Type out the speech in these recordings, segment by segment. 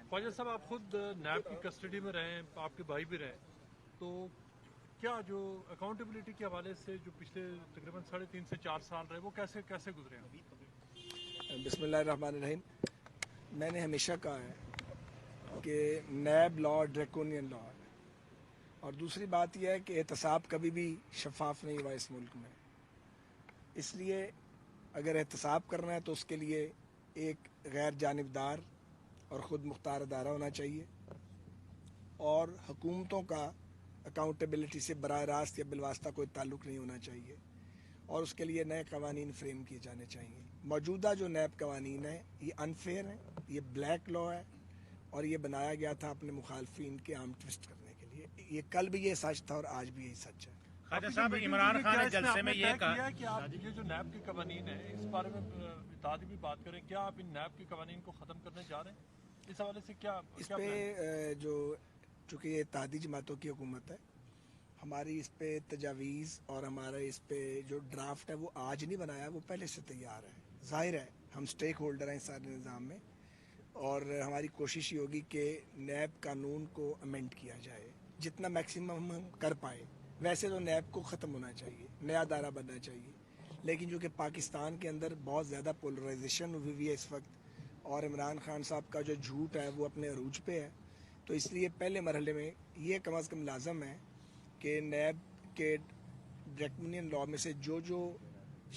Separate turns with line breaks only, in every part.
ख्वाजा साहब, आप खुद नैब की कस्टडी में रहे, आपके भाई भी रहे, तो क्या जो अकाउंटेबिलिटी के हवाले से जो पिछले तकरीबन 3.5 से 4 साल रहे, वो कैसे कैसे गुजरे हैं?
बिस्मिल्लाहिर्रहमानिर्रहीम। मैंने हमेशा कहा है कि नैब लॉ ड्रैकोनियन लॉ है, और दूसरी बात यह है कि एहतसाब कभी भी शफाफ नहीं हुआ इस मुल्क में। इसलिए अगर एहतसाब करना है तो उसके लिए एक गैर जानिबदार और ख़ुद मुख्तार अदारा होना चाहिए, और हुकूमतों का अकाउंटेबिलिटी से बराह रास्त या बिलवास्ता कोई ताल्लुक़ नहीं होना चाहिए, और उसके लिए नए कवानीन फ्रेम किए जाने चाहिए। मौजूदा जो नैब कवानीन है ये अनफेयर है, ये ब्लैक लॉ है, और ये बनाया गया था अपने मुखालफिन के आर्म ट्विस्ट करने के लिए। ये कल भी ये सच था और आज भी यही सच है।
ख्वाजा साहब, इमरान खान ने जलसे में ये कहा
कि आप ये जो नैब के कवानीन है इस बारे में इत्तेहादी भी बात करें, क्या आप इन नैब के कवानीन को ख़त्म करने जा रहे हैं? इस हवाले से क्या
इस पे जो चूँकि ये इत्तेहादी जमातों की हुकूमत है, हमारी इस पे तजावीज़ और हमारा इस पे जो ड्राफ्ट है वो आज नहीं बनाया, वो पहले से तैयार है। ज़ाहिर है हम स्टेक होल्डर हैं इस सारे निज़ाम में, और हमारी कोशिश ये होगी कि नैब कानून को अमेंड किया जाए जितना मैक्सिमम हम कर पाए। वैसे तो नैब को ख़त्म होना चाहिए, नया दायरा बनना चाहिए, लेकिन जो कि पाकिस्तान के अंदर बहुत ज़्यादा पोलराइजेशन हुई हुई है इस वक्त, और इमरान खान साहब का जो झूठ है वो अपने अरूज पे है, तो इसलिए पहले मरहले में ये कम अज़ कम लाजम है कि नैब के ड्रैकोनियन लॉ में से जो जो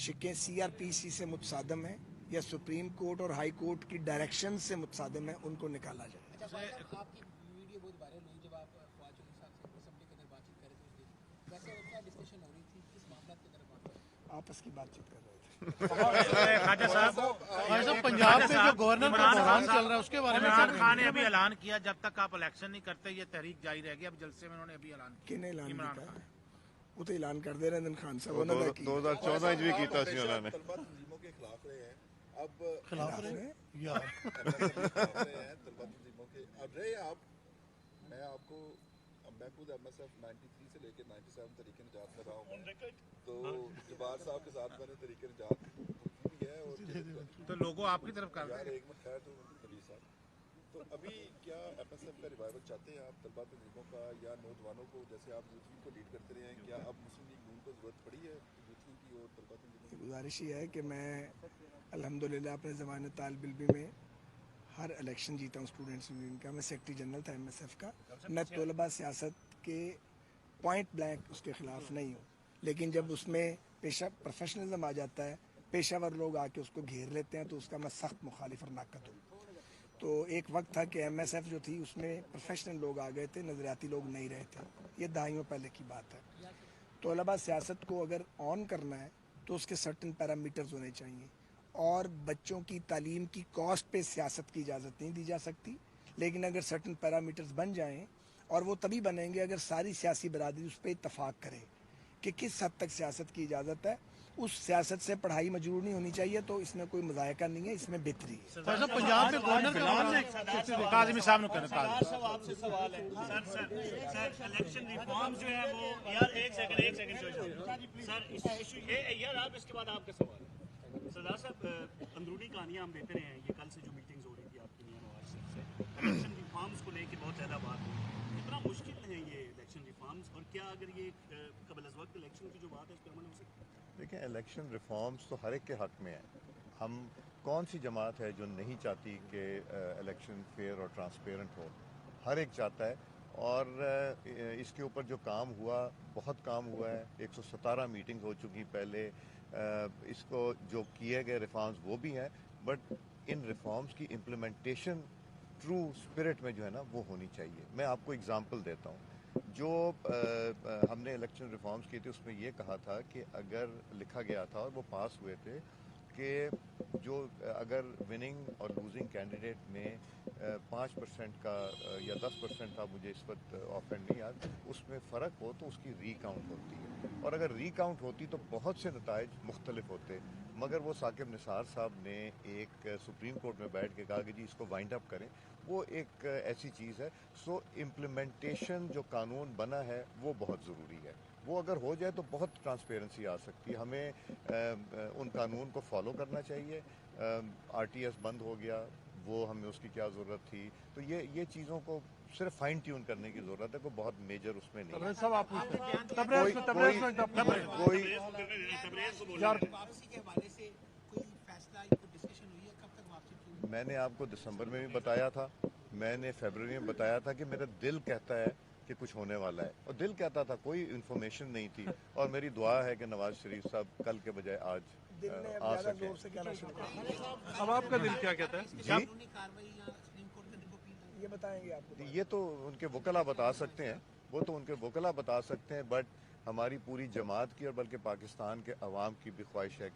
शिकें CRPC से मुतसादम हैं या सुप्रीम कोर्ट और हाई कोर्ट की डायरेक्शन से मुतसादम है उनको निकाला जाए।
आपकी वीडियो बहुत वायरल हुई जब आप ख्वाजा साहब से असेंबली के अंदर बातचीत कर रहे थे, उस दिन वैसे क्या डिस्कशन हो रही थी, किस मामला के अंदर बात कर रहे थे?
आपस की बातचीत कर रहे थे।
ख्वाजा साहब,
पंजाब में जो गवर्नर का बहरान चल रहा है उसके बारे में
इमरान खान ने अभी ऐलान किया जब तक आप इलेक्शन नहीं करते ये तहरीक जारी रहेगी। अब जलसे में उन्होंने अभी ऐलान किया।
किने ऐलान
इमरान
किया?
खान
वो तो ऐलान कर दे रहे हैं खान साहब,
2014 भी किया था उन्होंने।
तलबा तंजीमों के खिलाफ रहे हैं, अब
खिलाफ रहे यार
तलबा तंजीमों के अब रहे आप। मैं खुद MSF 93 से लेकर 97 तरीके निजात में रहा हूँ, तो जबार साहब के साथ मैंने तरीके निजात भी है, और
तो लोगों आपकी तरफ कर
यार एक मिनट खैर तो नबी साहब, तो अभी क्या MSF का रिवाइवल चाहते हैं आप तलबा तंजीमों का, या नौजवानों को, जैसे आप यूथ विंग को लीड करते रहे हैं, क्या अब मुस्लिम लीग नून को जरूरत पड़ी है यूथ विंग की और तलबा तंजीमों की?
गुजारिश ये है कि मैं अल्हम्दुलिल्लाह अपने ज़माने तालिब इल्मी में हर इलेक्शन जीता हूँ स्टूडेंट्स यूनियन का। मैं सेक्रेटरी जनरल था MSF का। मैं तलबा सियासत के पॉइंट ब्लैंक उसके ख़िलाफ़ नहीं हूँ, लेकिन जब उसमें पेशा प्रोफेशनलिज्म आ जाता है, पेशावर लोग आके उसको घेर लेते हैं, तो उसका मैं सख्त मुखालिफ और नाकद हूँ। तो एक वक्त था कि MSF जो थी उसमें प्रोफेशनल लोग आ गए थे, नज़रियाती लोग नहीं रहे थे। ये दहाइयों पहले की बात है। तलबा सियासत को अगर ऑन करना है तो उसके सर्टन पैरामीटर्स होने चाहिए, और बच्चों की तालीम की कॉस्ट पे सियासत की इजाज़त नहीं दी जा सकती, लेकिन अगर सर्टन पैरामीटर्स बन जाएं, और वो तभी बनेंगे अगर सारी सियासी बरादरी उस पर इत्तफाक करे कि किस हद तक सियासत की इजाज़त है। उस सियासत से पढ़ाई मजबूर नहीं होनी चाहिए, तो इसमें कोई मज़ायका नहीं है, इसमें बेहतरी है।
पंजाब में गवर्नर का
काज़मी साहब ने कहा
आपसे सवाल है
सर इलेक्शन रिफॉर्म जो है वो यार एक सेकंड सर इशू ये यार आप इसके बाद आपका सवाल सरदार साहब, अंदरूनी कहानियां हम देते रहे हैं, ये कल से जो मीटिंग्स हो रही थी आपकी मियां नवाज शरीफ से इलेक्शन रिफॉर्म्स को लेकर बहुत ज़्यादा बात हुई, कितना मुश्किल है ये इलेक्शन रिफॉर्म्स, और क्या अगर ये कबल अज़ वक्त इलेक्शन की जो बात है इस पर अमल हो सकता है?
देखिए, इलेक्शन रिफॉर्म्स तो हर एक के हक़ में है। हम कौन सी जमात है जो नहीं चाहती कि इलेक्शन फेयर और ट्रांसपेरेंट हो? हर एक चाहता है, और इसके ऊपर जो काम हुआ, बहुत काम हुआ है। 117 मीटिंग हो चुकी पहले। इसको जो किए गए रिफॉर्म्स वो भी हैं, बट इन रिफॉर्म्स की इम्प्लीमेंटेशन ट्रू स्पिरिट में जो है ना वो होनी चाहिए। मैं आपको एग्जांपल देता हूँ। जो हमने इलेक्शन रिफॉर्म्स किए थे उसमें ये कहा था कि अगर लिखा गया था और वो पास हुए थे कि जो अगर विनिंग और लूजिंग कैंडिडेट में 5% का या 10% था, मुझे इस वक्त ऑफेंड नहीं याद, उसमें फ़र्क हो तो उसकी रीकाउंट होती है, और अगर रीकाउंट होती तो बहुत से नताइज मुख्तलिफ होते। मगर वो साकिब निसार साहब ने एक सुप्रीम कोर्ट में बैठ के कहा कि जी इसको वाइंड अप करें। वो एक ऐसी चीज़ है। सो इम्प्लीमेंटेशन जो कानून बना है वो बहुत ज़रूरी है। वो अगर हो जाए तो बहुत ट्रांसपेरेंसी आ सकती है। हमें उन कानून को फॉलो करना चाहिए। RTS बंद हो गया, وہ ہمیں اس کی کیا ضرورت تھی. تو یہ چیزوں کو صرف فائن ٹیون کرنے کی ضرورت ہے, کوئی بہت میجر اس میں نہیں ہے.
तबरेज साहब आप पूछते हैं.
कोई-
तबरेज में
कोई
यार
वापसी के हवाले से कोई फैसला कोई डिस्कशन हुई है, कब तक वापसी की?
मैंने आपको दिसंबर में भी बताया था, मैंने फरवरी में बताया था कि मेरा दिल कहता है कि कुछ होने वाला है, और दिल कहता था, कोई इन्फॉर्मेशन नहीं थी. और मेरी दुआ है कि नवाज शरीफ साहब कल के बजाय आज
दिल ने अब
आ
ज्यादा
सके.
जोर से कहना शुरू कर दिया।
अब आपका दिल क्या कहता है?
जी,
कानूनी कार्रवाई या सुप्रीम कोर्ट के को अपील
ये बताएंगे आपको.
ये तो उनके वकला बता सकते हैं, वो तो उनके वकला बता सकते हैं, बट हमारी पूरी जमात की और बल्कि पाकिस्तान के अवाम की भी ख्वाहिश है